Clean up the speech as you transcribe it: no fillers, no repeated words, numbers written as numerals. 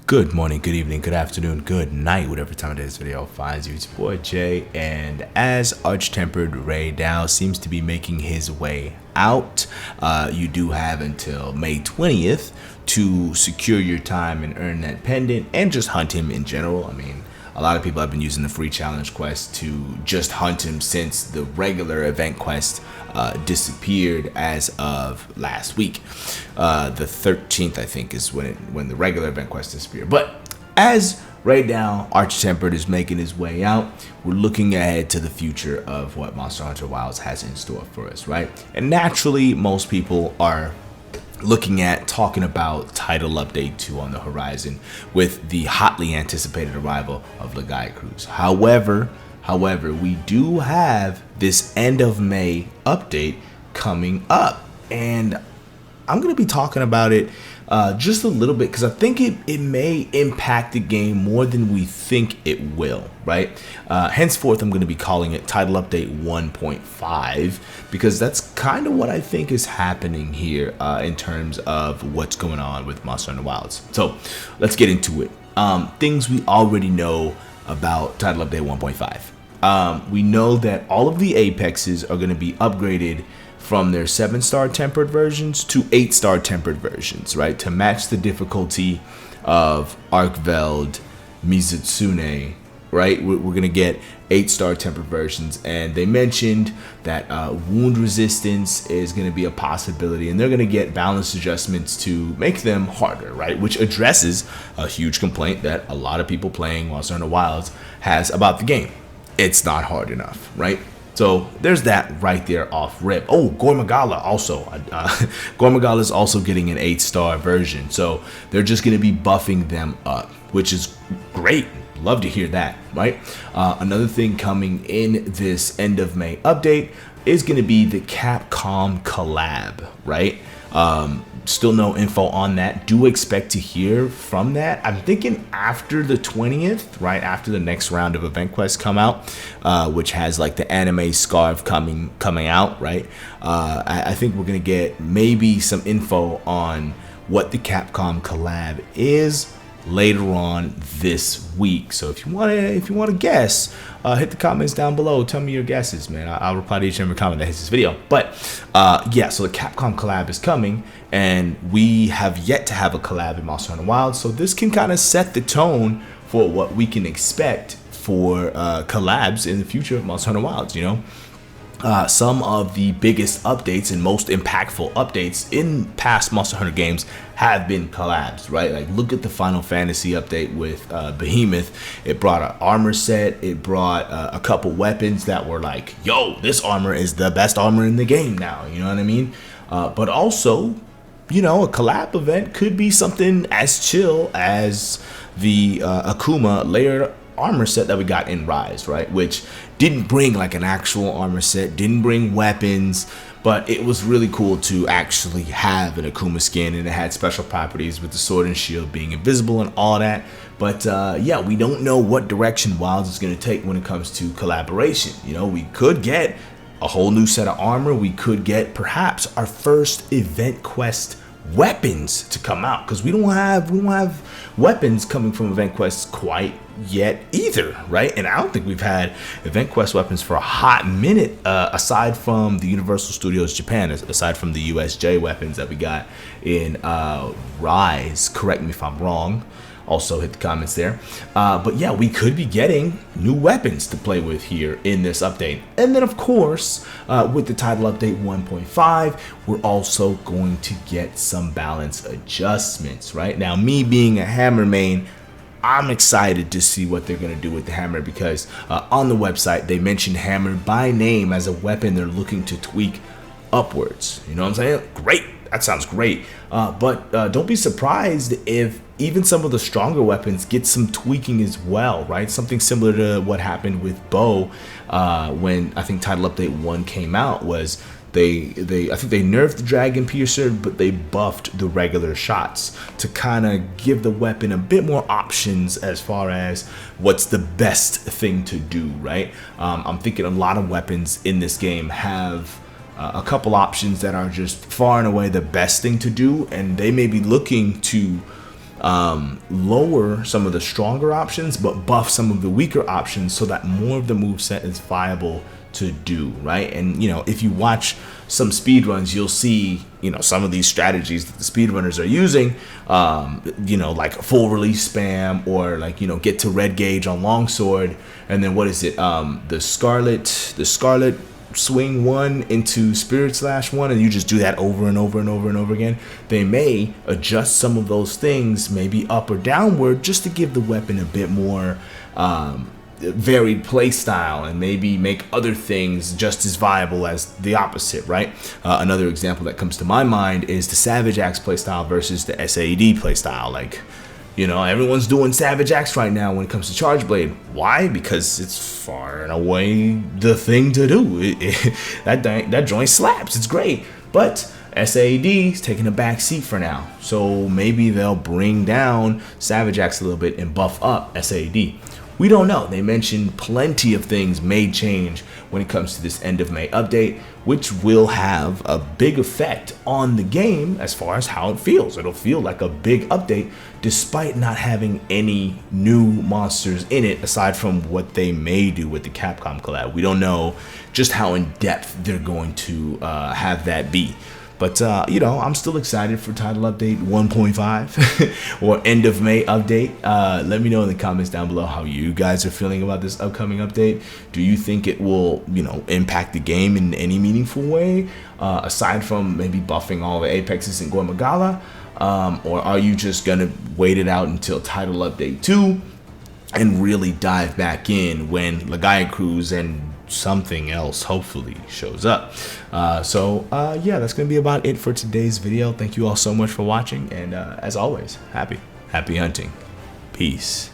Good morning, good evening, good afternoon, good night, whatever time of day this video finds you. It's your boy Jay, and as Arch-Tempered Ray Dow seems to be making his way out, you do have until May 20th to secure your time and earn that pendant and just hunt him in general. I mean, a lot of people have been using the free challenge quest to just hunt him since the regular event quest disappeared as of last week. The 13th, I think, is when the regular event quest disappeared. But as right now Arch-Tempered is making his way out, we're looking ahead to the future of what Monster Hunter Wilds has in store for us, right? And naturally, most people are looking at talking about Title Update 2 on the horizon with the hotly anticipated arrival of Lagai Cruz. However, we do have this end of May update coming up, and I'm going to be talking about it just a little bit because I think it may impact the game more than we think it will, right? Henceforth, I'm going to be calling it Title Update 1.5 because that's kind of what I think is happening here in terms of what's going on with Monster Hunter Wilds. So let's get into it. Things we already know about Title Update 1.5. We know that all of the Apexes are going to be upgraded from their 7-star tempered versions to 8-star tempered versions, right? To match the difficulty of Arkveld, Mizutsune, right? We're going to get 8-star tempered versions. And they mentioned that wound resistance is going to be a possibility. And they're going to get balance adjustments to make them harder, right? Which addresses a huge complaint that a lot of people playing Monster Hunter Wilds has about the game. It's not hard enough, right? So there's that right there off rip. Oh, Gormagala also. Gormagala is also getting an 8-star version. So they're just going to be buffing them up, which is great. Love to hear that, right? Another thing coming in this end of May update is going to be the Capcom collab, right? Still no info on that. Do expect to hear from that. I'm thinking after the 20th, right after the next round of event quests come out, which has like the anime scarf coming out, right? I think we're gonna get maybe some info on what the Capcom collab is later on this week. So if you want to guess, hit the comments down below. Tell me your guesses, man. I'll reply to each and every comment that hits this video. But yeah, so the Capcom collab is coming, and we have yet to have a collab in Monster Hunter Wilds. So this can kind of set the tone for what we can expect for collabs in the future of Monster Hunter Wilds. You know. Some of the biggest updates and most impactful updates in past Monster Hunter games have been collabs, right? Like look at the Final Fantasy update with Behemoth. It brought an armor set. It brought a couple weapons that were like, yo, this armor is the best armor in the game now. You know what I mean? But also, you know, a collab event could be something as chill as the Akuma layered armor set that we got in Rise, right? Which didn't bring like an actual armor set, didn't bring weapons, but it was really cool to actually have an Akuma skin, and it had special properties with the sword and shield being invisible and all that. But yeah, we don't know what direction Wilds is going to take when it comes to collaboration. You know, we could get a whole new set of armor. We could get perhaps our first event quest weapons to come out, because we don't have weapons coming from event quests quite yet either, right? And I don't think we've had event quest weapons for a hot minute, aside from the Universal Studios Japan, aside from the USJ weapons that we got in Rise. Correct me if I'm wrong. Also hit the comments there. But yeah, we could be getting new weapons to play with here in this update. And then of course, with the Title Update 1.5, we're also going to get some balance adjustments, right? Now, me being a Hammer main, I'm excited to see what they're going to do with the Hammer, because on the website, they mentioned Hammer by name as a weapon they're looking to tweak upwards. You know what I'm saying? Great. That sounds great. But don't be surprised if even some of the stronger weapons get some tweaking as well, right? Something similar to what happened with Bow when I think Title Update 1 came out. Was I think they nerfed the Dragon Piercer, but they buffed the regular shots to kind of give the weapon a bit more options as far as what's the best thing to do, right? I'm thinking a lot of weapons in this game have a couple options that are just far and away the best thing to do, and they may be looking to lower some of the stronger options, but buff some of the weaker options so that more of the moveset is viable to do, right? And you know, if you watch some speedruns, you'll see, you know, some of these strategies that the speedrunners are using, you know, like full release spam, or like, you know, get to red gauge on longsword, and then what is it, the scarlet swing 1 into spirit slash 1, and you just do that over and over and over and over again. They may adjust some of those things, maybe up or downward, just to give the weapon a bit more varied play style, and maybe make other things just as viable as the opposite, right? Another example that comes to my mind is the Savage Axe playstyle versus the SAED playstyle. Like, you know, everyone's doing Savage Axe right now when it comes to Charge Blade. Why? Because it's far and away the thing to do. That joint slaps. It's great. But SAED is taking a back seat for now. So maybe they'll bring down Savage Axe a little bit and buff up SAED. We don't know. They mentioned plenty of things may change when it comes to this end of May update, which will have a big effect on the game as far as how it feels. It'll feel like a big update despite not having any new monsters in it aside from what they may do with the Capcom collab. We don't know just how in depth they're going to have that be. But, you know, I'm still excited for title update 1.5 or end of May update. Let me know in the comments down below how you guys are feeling about this upcoming update. Do you think it will, you know, impact the game in any meaningful way, aside from maybe buffing all the Apexes in Gormagala? Or are you just going to wait it out until title update 2 and really dive back in when Legaia Cruz and something else hopefully shows up? Yeah, that's gonna be about it for today's video. Thank you all so much for watching, and as always, happy hunting. Peace.